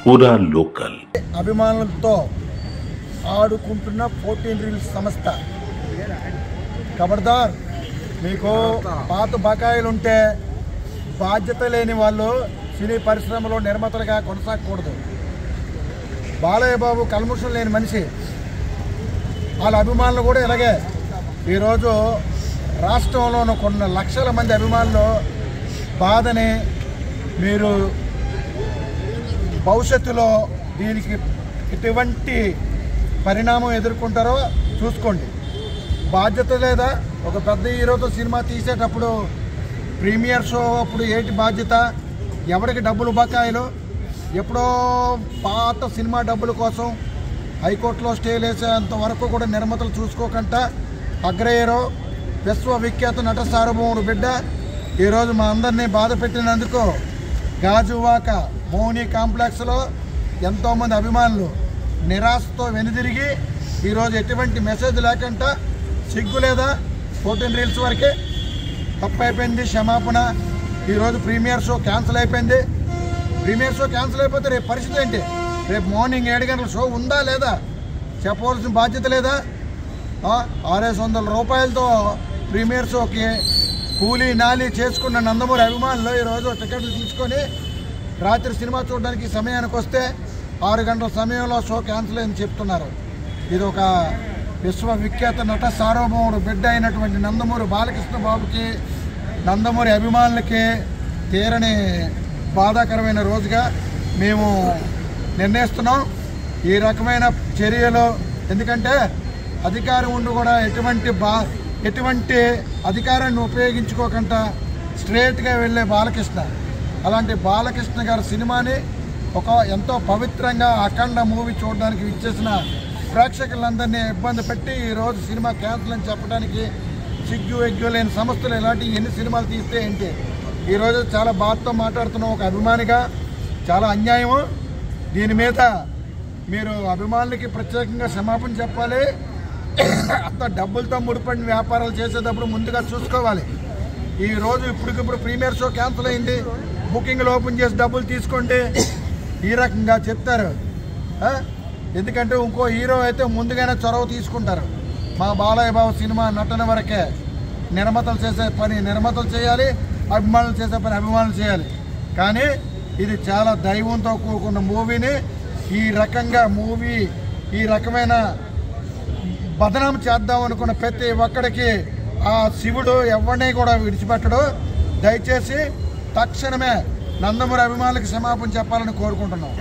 పూరా లోకల్ అభిమానులతో ఆడుకుంటున్న 14 రీల్స్ సంస్థ. ఖబర్దార్, మీకు పాత బకాయిలు ఉంటే బాధ్యత లేని వాళ్ళు సినీ పరిశ్రమలో నిర్మాతలుగా కొనసాగకూడదు. బాలయ్య బాబు కల్ముషం లేని మనిషి, వాళ్ళ అభిమానులు కూడా ఇలాగే. ఈరోజు రాష్ట్రంలోనూ కొన్ని లక్షల మంది అభిమానులు బాధని మీరు భవిష్యత్తులో దీనికి ఎటువంటి పరిణామం ఎదుర్కొంటారో చూసుకోండి. బాధ్యత లేదా? ఒక పెద్ద హీరోతో సినిమా తీసేటప్పుడు ప్రీమియర్ షో అప్పుడు ఏంటి బాధ్యత? ఎవరికి డబ్బులు బకాయిలు? ఎప్పుడో పాత సినిమా డబ్బుల కోసం హైకోర్టులో స్టేలు వేసేంత వరకు కూడా నిర్మాతలు చూసుకోకుండా అగ్ర హీరో విశ్వవిఖ్యాత నట సార్వభౌముడు బిడ్డ ఈరోజు మా అందరినీ బాధ పెట్టినందుకు గాజువాక మోహిని కాంప్లెక్స్లో ఎంతోమంది అభిమానులు నిరాశతో వెనుదిరిగి ఈరోజు ఎటువంటి మెసేజ్ లేకుండా సిగ్గు లేదా? 14 రీల్స్ వరకే తప్పు అయిపోయింది, క్షమాపణ. ఈరోజు ప్రీమియర్ షో క్యాన్సిల్ అయిపోయింది. ప్రీమియర్ షో క్యాన్సిల్ అయిపోతే రేపు పరిస్థితి ఏంటి? రేపు మార్నింగ్ 7 గంటల షో ఉందా లేదా చెప్పవలసిన బాధ్యత లేదా? 600 రూపాయలతో ప్రీమియర్ షోకి కూలీ నాలి చేసుకున్న నందమూరి అభిమానులు ఈరోజు టికెట్లు తీసుకొని రాత్రి సినిమా చూడడానికి సమయానికి వస్తే 6 గంటల సమయంలో షో క్యాన్సిల్ అని చెప్తున్నారు. ఇది ఒక విశ్వవిఖ్యాత నట సార్వభౌముడు బిడ్డ అయినటువంటి నందమూరి బాలకృష్ణ బాబుకి, నందమూరి అభిమానులకి తీరని బాధాకరమైన రోజుగా మేము నిర్ణయిస్తున్నాం ఈ రకమైన చర్యలు. ఎందుకంటే అధికారం ఉండి కూడా ఎటువంటి అధికారాన్ని ఉపయోగించుకోకుండా స్ట్రేట్గా వెళ్ళే బాలకృష్ణ, అలాంటి బాలకృష్ణ గారి సినిమాని ఒక ఎంతో పవిత్రంగా అఖండ మూవీ చూడడానికి ఇచ్చేసిన ప్రేక్షకులందరినీ ఇబ్బంది పెట్టి ఈరోజు సినిమా క్యాన్సిల్ అని చెప్పడానికి సిగ్గు ఎగ్గు లేని సంస్థలు ఇలాంటి ఎన్ని సినిమాలు తీస్తే ఏంటి? ఈరోజు చాలా బాధతో మాట్లాడుతున్నాం ఒక అభిమానిగా. చాలా అన్యాయము. దీని మీద మీరు అభిమానులకి ప్రత్యేకంగా క్షమాపణ చెప్పాలి. అంత డబ్బులతో ముడిపడిన వ్యాపారాలు చేసేటప్పుడు ముందుగా చూసుకోవాలి. ఈరోజు ఇప్పటికిప్పుడు ప్రీమియర్ షో క్యాన్సిల్ అయింది, బుకింగ్లు ఓపెన్ చేసి డబ్బులు తీసుకోండి ఈ రకంగా చెప్తారు. ఎందుకంటే ఇంకో హీరో అయితే ముందుగానే చొరవ తీసుకుంటారు. మా బాలయ్య బాబు సినిమా నటన వరకే. నిర్మాతలు చేసే పని నిర్మాతలు చేయాలి, అభిమానులు చేసే పని అభిమానులు చేయాలి. కానీ ఇది చాలా దైవంతో కూడుకున్న మూవీని ఈ రకమైన బదనాం చేద్దాం అనుకున్న ప్రతి ఒక్కడికి ఆ శివుడు ఎవరిని కూడా విడిచిపెట్టడు. దయచేసి తక్షణమే నందమూరి అభిమానులకు క్షమాపణ చెప్పాలని కోరుకుంటున్నాం.